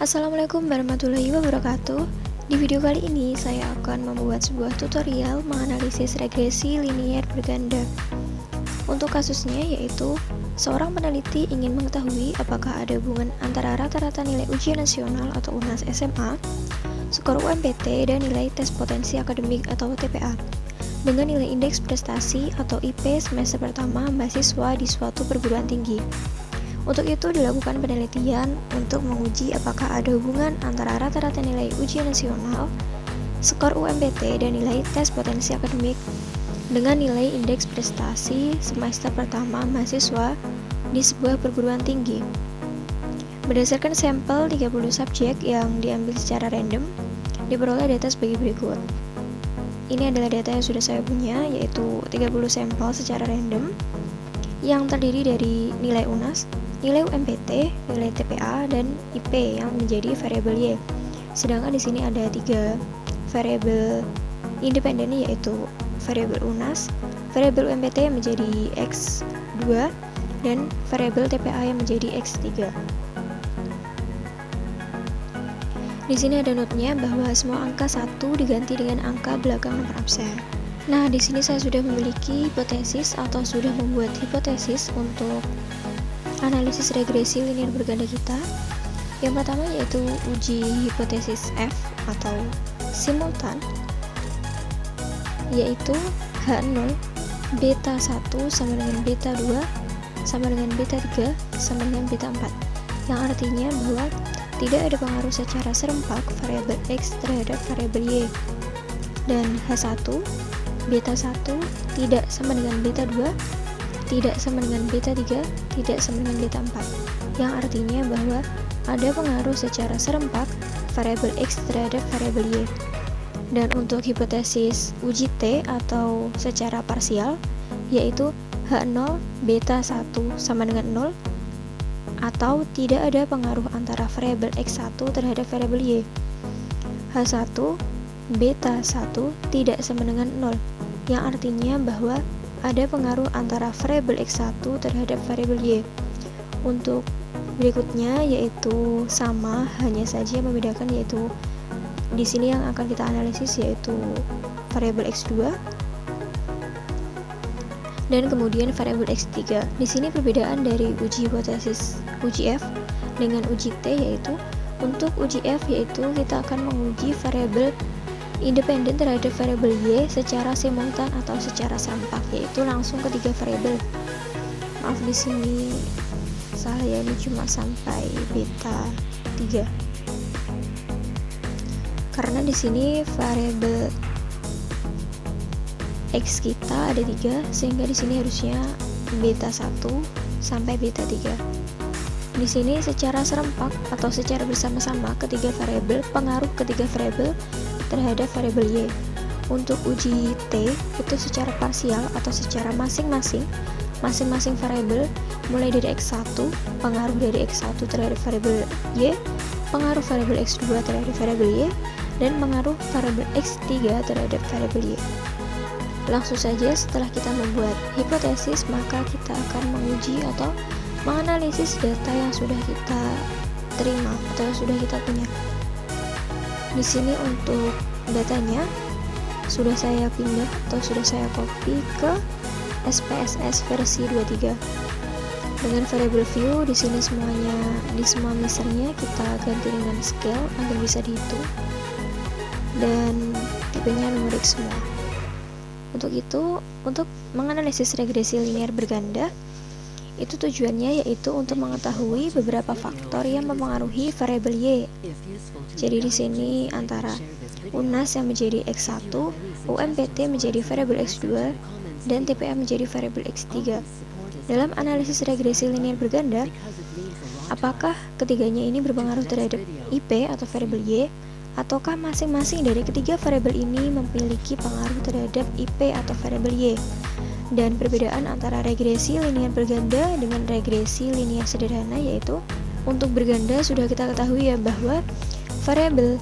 Assalamualaikum warahmatullahi wabarakatuh. Di video kali ini saya akan membuat sebuah tutorial menganalisis regresi linier berganda. Untuk kasusnya yaitu seorang peneliti ingin mengetahui apakah ada hubungan antara rata-rata nilai ujian nasional atau UNAS SMA, skor UMPT, dan nilai tes potensi akademik atau TPA dengan nilai indeks prestasi atau IP semester pertama mahasiswa di suatu perguruan tinggi. Untuk itu dilakukan penelitian untuk menguji apakah ada hubungan antara rata-rata nilai ujian nasional, skor UMPT, dan nilai tes potensi akademik dengan nilai indeks prestasi semester pertama mahasiswa di sebuah perguruan tinggi. Berdasarkan sampel 30 subjek yang diambil secara random, diperoleh data sebagai berikut. Ini adalah data yang sudah saya punya, yaitu 30 sampel secara random yang terdiri dari nilai UNAS, nilai UMPT, nilai TPA, dan IP yang menjadi variabel Y. Sedangkan di sini ada 3 variabel independen, yaitu variabel UNAS, variabel UMPT yang menjadi X2, dan variabel TPA yang menjadi X3. Di sini ada notnya bahwa semua angka 1 diganti dengan angka belakang nomor absen. Nah, di sini saya sudah memiliki hipotesis atau sudah membuat hipotesis untuk analisis regresi linier berganda kita. Yang pertama yaitu uji hipotesis F atau simultan, yaitu H0 beta 1 sama dengan beta 2 sama dengan beta 3 sama dengan beta 4, yang artinya bahwa tidak ada pengaruh secara serempak variabel X terhadap variabel Y. Dan H1 beta 1 tidak sama dengan beta 2, tidak sama dengan beta 3, tidak sama dengan beta 4, yang artinya bahwa ada pengaruh secara serempak variabel X terhadap variabel Y. Dan untuk hipotesis uji T atau secara parsial, yaitu H0 beta 1 sama dengan 0, atau tidak ada pengaruh antara variabel X1 terhadap variabel Y. H1 beta 1 tidak sama dengan 0, yang artinya bahwa ada pengaruh antara variabel X1 terhadap variabel Y. Untuk berikutnya yaitu sama, hanya saja membedakan, yaitu di sini yang akan kita analisis yaitu variabel X2 dan kemudian variabel X3. Di sini perbedaan dari uji hipotesis uji F dengan uji T yaitu untuk uji F yaitu kita akan menguji variabel independen terhadap variabel Y secara simultan atau secara serempak, yaitu langsung ketiga variabel. Maaf, di sini salah ya, ini cuma sampai beta 3. Karena di sini variabel X kita ada 3, sehingga di sini harusnya beta 1 sampai beta 3. Di sini secara serempak atau secara bersama-sama ketiga variabel, pengaruh ketiga variabel terhadap variabel Y. Untuk uji T itu secara parsial atau secara masing-masing variabel, mulai dari X1, pengaruh dari X1 terhadap variabel Y, pengaruh variabel X2 terhadap variabel Y, dan pengaruh variabel X3 terhadap variabel Y. Langsung saja setelah kita membuat hipotesis, maka kita akan menguji atau menganalisis data yang sudah kita terima atau yang sudah kita punya. Di sini untuk datanya sudah saya pindah atau sudah saya copy ke SPSS versi 23. Dengan variabel view di sini semuanya, di semua misalnya kita ganti dengan scale agar bisa dihitung, dan tipenya numerik semua. Untuk itu, untuk menganalisis regresi linier berganda, itu tujuannya yaitu untuk mengetahui beberapa faktor yang mempengaruhi variabel Y. Jadi di sini antara UNAS yang menjadi X1, UMPT menjadi variabel X2, dan TPA menjadi variabel X3. Dalam analisis regresi linier berganda, apakah ketiganya ini berpengaruh terhadap IP atau variabel Y, ataukah masing-masing dari ketiga variabel ini memiliki pengaruh terhadap IP atau variabel Y? Dan perbedaan antara regresi linier berganda dengan regresi linier sederhana, yaitu untuk berganda sudah kita ketahui ya bahwa variabel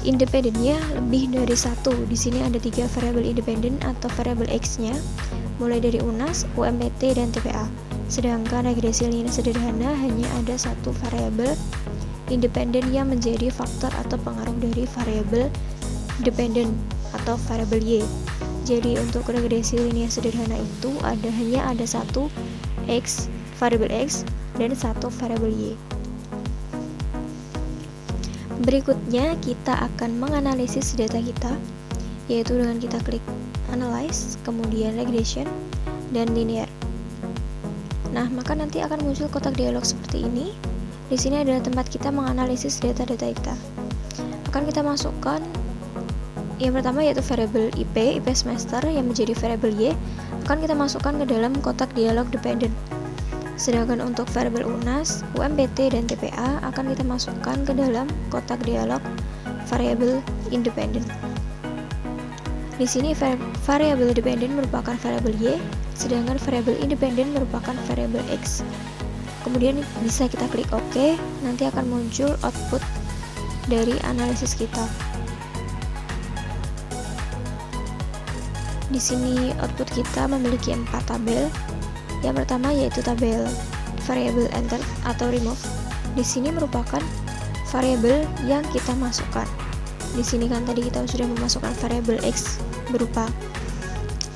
independennya lebih dari 1. Di sini ada 3 variabel independen atau variabel X-nya, mulai dari UNAS, UMPT, dan TPA. Sedangkan regresi linier sederhana hanya ada 1 variabel independen yang menjadi faktor atau pengaruh dari variabel dependen atau variabel Y. Jadi untuk regresi linear sederhana itu hanya ada satu X, variabel X, dan satu variabel Y. Berikutnya kita akan menganalisis data kita, yaitu dengan kita klik Analyze, kemudian Regression, dan Linear. Nah, maka nanti akan muncul kotak dialog seperti ini. Di sini adalah tempat kita menganalisis data-data kita. Akan kita masukkan yang pertama yaitu variabel IP semester yang menjadi variabel Y, akan kita masukkan ke dalam kotak dialog dependent. Sedangkan untuk variabel UNAS, UMPT, dan TPA akan kita masukkan ke dalam kotak dialog variabel independent. Di sini variabel dependent merupakan variabel Y, sedangkan variabel independent merupakan variabel X. Kemudian bisa kita klik OK, nanti akan muncul output dari analisis kita. Di sini output kita memiliki 4 tabel. Yang pertama yaitu tabel variabel enter atau remove. Di sini merupakan variabel yang kita masukkan. Di sini kan tadi kita sudah memasukkan variabel X berupa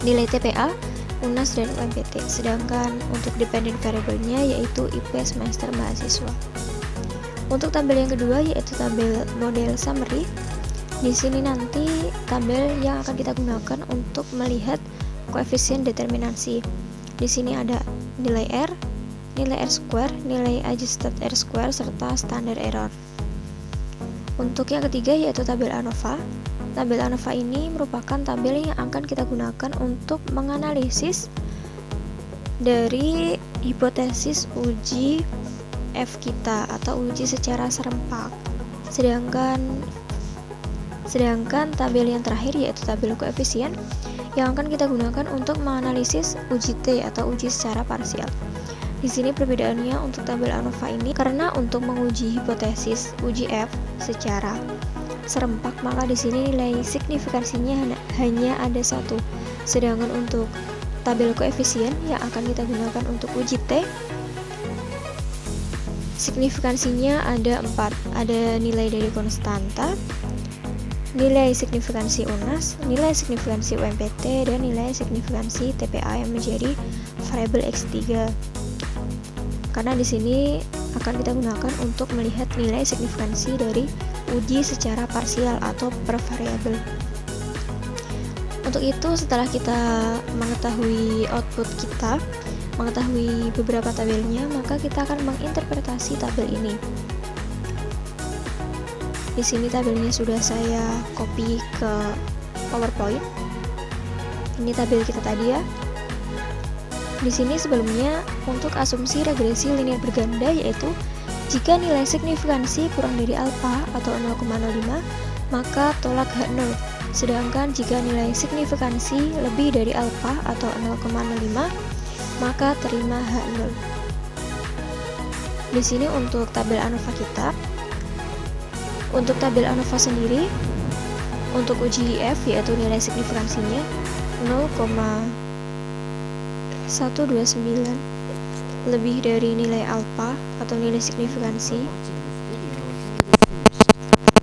nilai TPA, UNAS, dan UMPT. Sedangkan untuk dependent variabelnya yaitu IP semester mahasiswa. Untuk tabel yang kedua yaitu tabel model summary. Di sini nanti tabel yang akan kita gunakan untuk melihat koefisien determinansi. Di sini ada nilai R, nilai R square, nilai adjusted R square, serta standar error. Untuk yang ketiga yaitu tabel ANOVA. Tabel ANOVA ini merupakan tabel yang akan kita gunakan untuk menganalisis dari hipotesis uji F kita atau uji secara serempak. Sedangkan tabel yang terakhir yaitu tabel koefisien yang akan kita gunakan untuk menganalisis uji T atau uji secara parsial. Di sini perbedaannya untuk tabel ANOVA ini karena untuk menguji hipotesis uji F secara serempak maka di sini nilai signifikansinya hanya ada satu. Sedangkan untuk tabel koefisien yang akan kita gunakan untuk uji T signifikansinya ada 4. Ada nilai dari konstanta, nilai signifikansi UNAS, nilai signifikansi UMPT, dan nilai signifikansi TPA yang menjadi variabel X3. Karena di sini akan kita gunakan untuk melihat nilai signifikansi dari uji secara parsial atau per variabel. Untuk itu, setelah kita mengetahui output kita, mengetahui beberapa tabelnya, maka kita akan menginterpretasi tabel ini. Di sini tabelnya sudah saya copy ke PowerPoint. Ini tabel kita tadi ya. Di sini sebelumnya untuk asumsi regresi linear berganda yaitu jika nilai signifikansi kurang dari alfa atau 0,05 maka tolak H0. Sedangkan jika nilai signifikansi lebih dari alfa atau 0,05 maka terima H0. Di sini untuk tabel ANOVA kita. Untuk tabel ANOVA sendiri untuk uji F yaitu nilai signifikansinya 0,129 lebih dari nilai alfa atau nilai signifikansi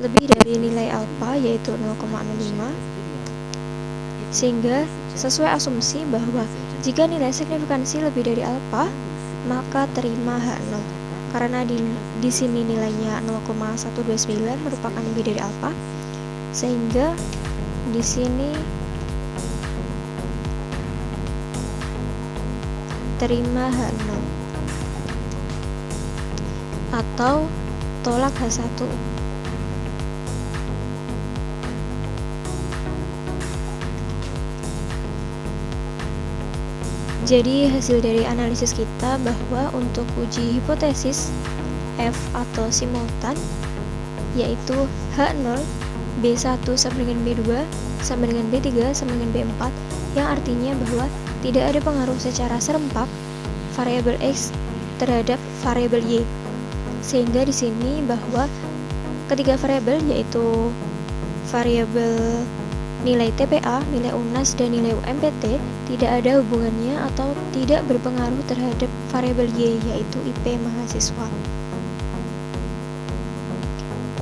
lebih dari nilai alfa yaitu 0,05, sehingga sesuai asumsi bahwa jika nilai signifikansi lebih dari alfa maka terima H0 karena di sini nilainya 0,129 merupakan lebih dari alfa, sehingga di sini terima H0 atau tolak H1. Jadi hasil dari analisis kita bahwa untuk uji hipotesis F atau simultan yaitu H0 B1 sama dengan B2 sama dengan B3 sama dengan B4 yang artinya bahwa tidak ada pengaruh secara serempak variabel X terhadap variabel Y. Sehingga di sini bahwa ketiga variabel yaitu variabel nilai TPA, nilai UNAS, dan nilai UMPT tidak ada hubungannya atau tidak berpengaruh terhadap variabel Y yaitu IP mahasiswa.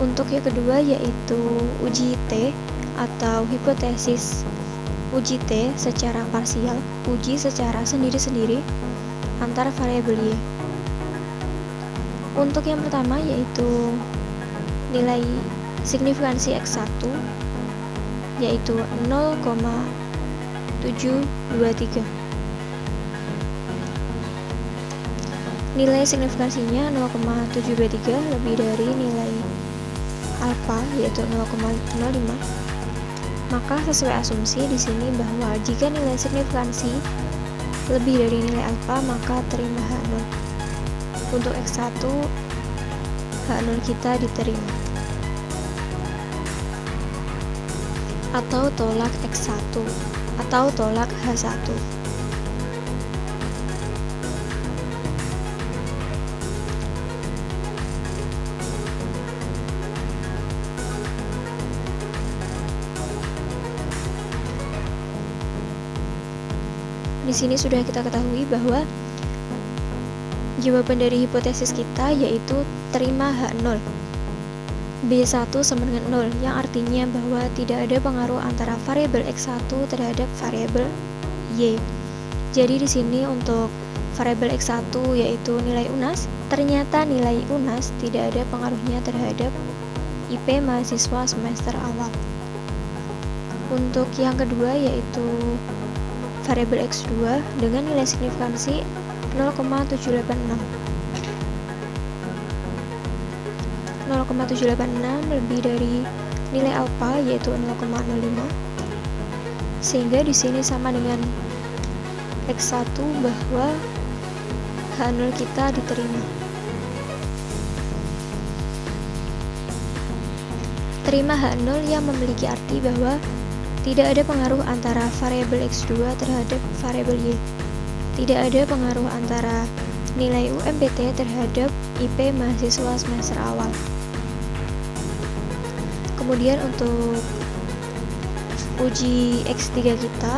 Untuk yang kedua yaitu uji T atau hipotesis uji T secara parsial, uji secara sendiri-sendiri antar variabel Y. Untuk yang pertama yaitu nilai signifikansi X1 yaitu 0,723. Nilai signifikansinya 0,723 lebih dari nilai alfa yaitu 0,05. Maka sesuai asumsi di sini bahwa jika nilai signifikansi lebih dari nilai alfa maka terima H0. Untuk X1 H0 kita diterima. Atau tolak X1 atau tolak H1. Di sini sudah kita ketahui bahwa jawaban dari hipotesis kita yaitu terima H0. B1 sama dengan 0, yang artinya bahwa tidak ada pengaruh antara variabel X1 terhadap variabel Y. Jadi di sini untuk variabel X1 yaitu nilai UNAS, ternyata nilai UNAS tidak ada pengaruhnya terhadap IP mahasiswa semester awal. Untuk yang kedua yaitu variabel X2 dengan nilai signifikansi 0,786. 0,786 lebih dari nilai alfa yaitu 0,05, sehingga di sini sama dengan X1 bahwa H0 kita diterima. Terima H0 yang memiliki arti bahwa tidak ada pengaruh antara variabel X2 terhadap variabel Y. Tidak ada pengaruh antara nilai UMPT terhadap IP mahasiswa semester awal. Kemudian untuk uji X3 kita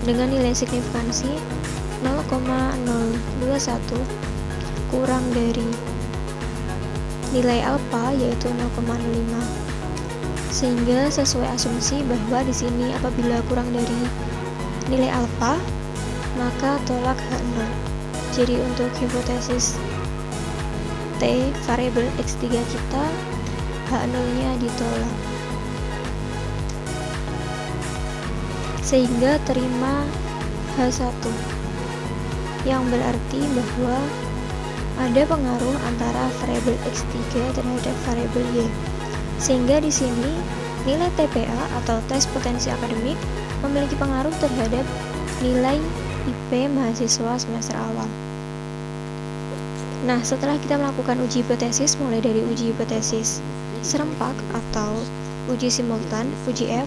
dengan nilai signifikansi 0,021 kurang dari nilai alfa yaitu 0,05. Sehingga sesuai asumsi bahwa di sini apabila kurang dari nilai alfa maka tolak H0. Jadi untuk hipotesis T variabel X3 kita H0-nya ditolak, sehingga terima H1, yang berarti bahwa ada pengaruh antara variabel X3 terhadap variabel Y. Sehingga di sini nilai TPA atau tes potensi akademik memiliki pengaruh terhadap nilai IP mahasiswa semester awal. Nah, setelah kita melakukan uji hipotesis mulai dari uji hipotesis serempak atau uji simultan, uji F,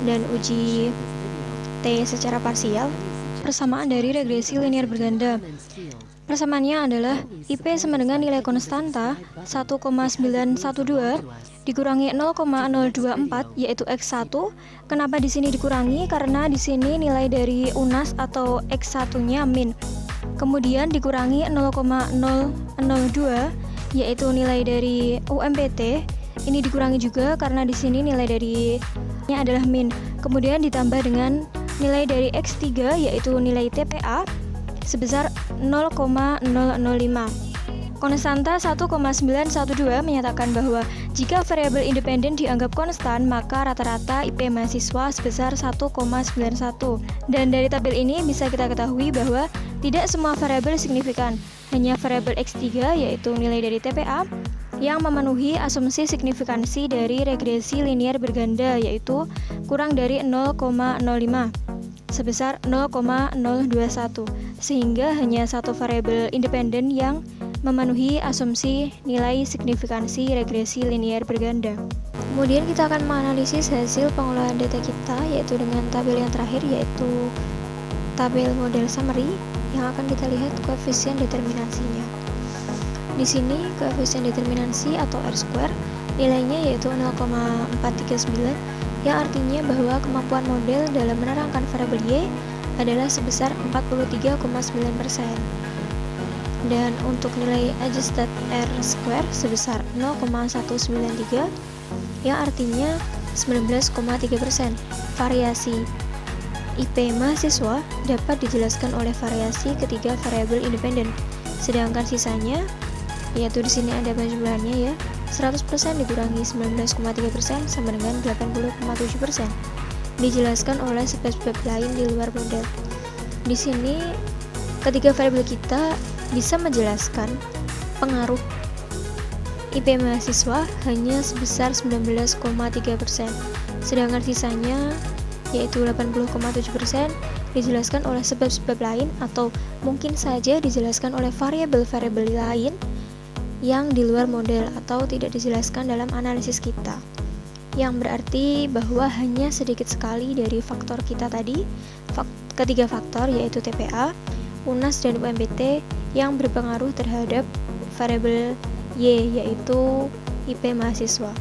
dan uji T secara parsial, persamaan dari regresi linear berganda. Persamaannya adalah IP sama dengan nilai konstanta 1,912 dikurangi 0,024 yaitu X1. Kenapa di sini dikurangi? Karena di sini nilai dari UNAS atau X1-nya min. Kemudian dikurangi 0,002 yaitu nilai dari UMPT. Ini dikurangi juga karena di sini nilai dari-nya adalah min. Kemudian ditambah dengan nilai dari X3 yaitu nilai TPA sebesar 0,005. Konstanta 1,912 menyatakan bahwa jika variabel independen dianggap konstan, maka rata-rata IP mahasiswa sebesar 1,91. Dan dari tabel ini bisa kita ketahui bahwa tidak semua variabel signifikan, hanya variabel X3 yaitu nilai dari TPA yang memenuhi asumsi signifikansi dari regresi linear berganda yaitu kurang dari 0,05 sebesar 0,021, sehingga hanya satu variabel independen yang memenuhi asumsi nilai signifikansi regresi linear berganda. Kemudian kita akan menganalisis hasil pengolahan data kita yaitu dengan tabel yang terakhir yaitu tabel model summary yang akan kita lihat koefisien determinansinya. Di sini koefisien determinansi atau R-square nilainya yaitu 0,439 yang artinya bahwa kemampuan model dalam menerangkan variabel Y adalah sebesar 43,9%. Dan untuk nilai adjusted R square sebesar 0,193 yang artinya 19,3%. Variasi IP mahasiswa dapat dijelaskan oleh variasi ketiga variabel independen, sedangkan sisanya, yaitu di sini ada penjumlahannya ya, 100% dikurangi 19,3% sama dengan 80,7%. Dijelaskan oleh sebab-sebab lain di luar model. Di sini ketiga variabel kita bisa menjelaskan pengaruh IP mahasiswa hanya sebesar 19,3%, sedangkan sisanya yaitu 80,7% dijelaskan oleh sebab-sebab lain atau mungkin saja dijelaskan oleh variabel-variabel lain yang di luar model atau tidak dijelaskan dalam analisis kita, yang berarti bahwa hanya sedikit sekali dari faktor kita tadi, ketiga faktor yaitu TPA, UNAS, dan UMPT yang berpengaruh terhadap variabel Y yaitu IP mahasiswa.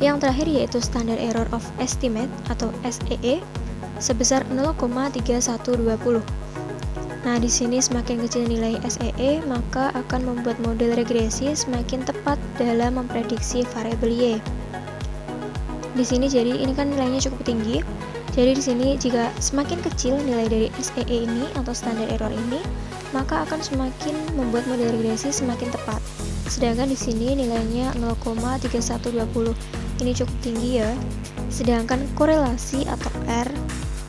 Yang terakhir yaitu standard error of estimate atau SEE sebesar 0,3120. Nah, di sini semakin kecil nilai SEE, maka akan membuat model regresi semakin tepat dalam memprediksi variabel Y. Di sini jadi ini kan nilainya cukup tinggi. Jadi di sini jika semakin kecil nilai dari SEE ini atau standard error ini, maka akan semakin membuat model regresi semakin tepat. Sedangkan di sini nilainya 0,3120. Ini cukup tinggi ya. Sedangkan korelasi atau R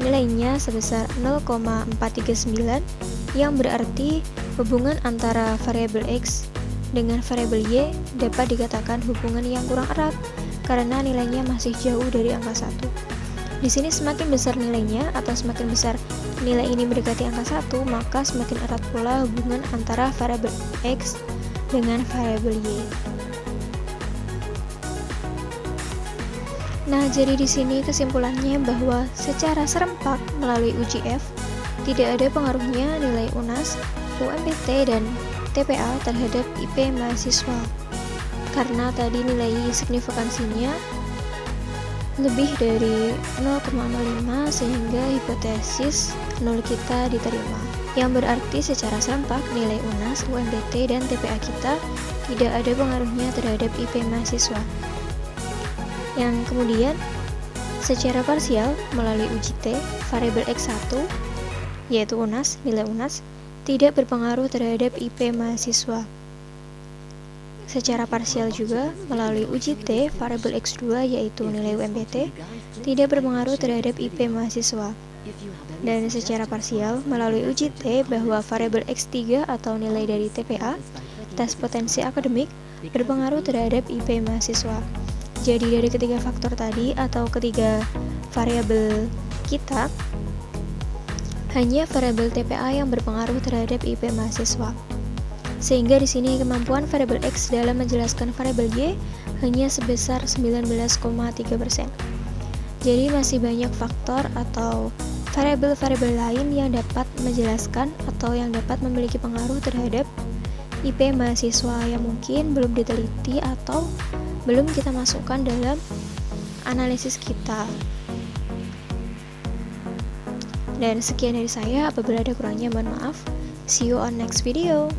nilainya sebesar 0,439 yang berarti hubungan antara variabel X dengan variabel Y dapat dikatakan hubungan yang kurang erat karena nilainya masih jauh dari angka 1. Di sini semakin besar nilainya atau semakin besar nilai ini mendekati angka 1, maka semakin erat pula hubungan antara variabel X dengan variabel Y. Nah, jadi di sini kesimpulannya bahwa secara serempak melalui uji F tidak ada pengaruhnya nilai UNAS, UMPT, dan TPA terhadap IP mahasiswa. Karena tadi nilai signifikansinya lebih dari 0,05 sehingga hipotesis 0 kita diterima. Yang berarti secara serempak nilai UNAS, UMPT, dan TPA kita tidak ada pengaruhnya terhadap IP mahasiswa. Yang kemudian secara parsial melalui uji T, variabel X1 yaitu UNAS, nilai UNAS tidak berpengaruh terhadap IP mahasiswa. Secara parsial juga melalui uji T, variabel X2 yaitu nilai UMPT tidak berpengaruh terhadap IP mahasiswa. Dan secara parsial melalui uji T bahwa variabel X3 atau nilai dari TPA, tes potensi akademik, berpengaruh terhadap IP mahasiswa. Jadi dari ketiga faktor tadi atau ketiga variabel kita, hanya variabel TPA yang berpengaruh terhadap IP mahasiswa. Sehingga di sini kemampuan variabel X dalam menjelaskan variabel Y hanya sebesar 19,3%. Jadi masih banyak faktor atau variabel-variabel lain yang dapat menjelaskan atau yang dapat memiliki pengaruh terhadap IP mahasiswa yang mungkin belum diteliti atau belum kita masukkan dalam analisis kita. Dan sekian dari saya, apabila ada kurangnya mohon maaf. See you on next video.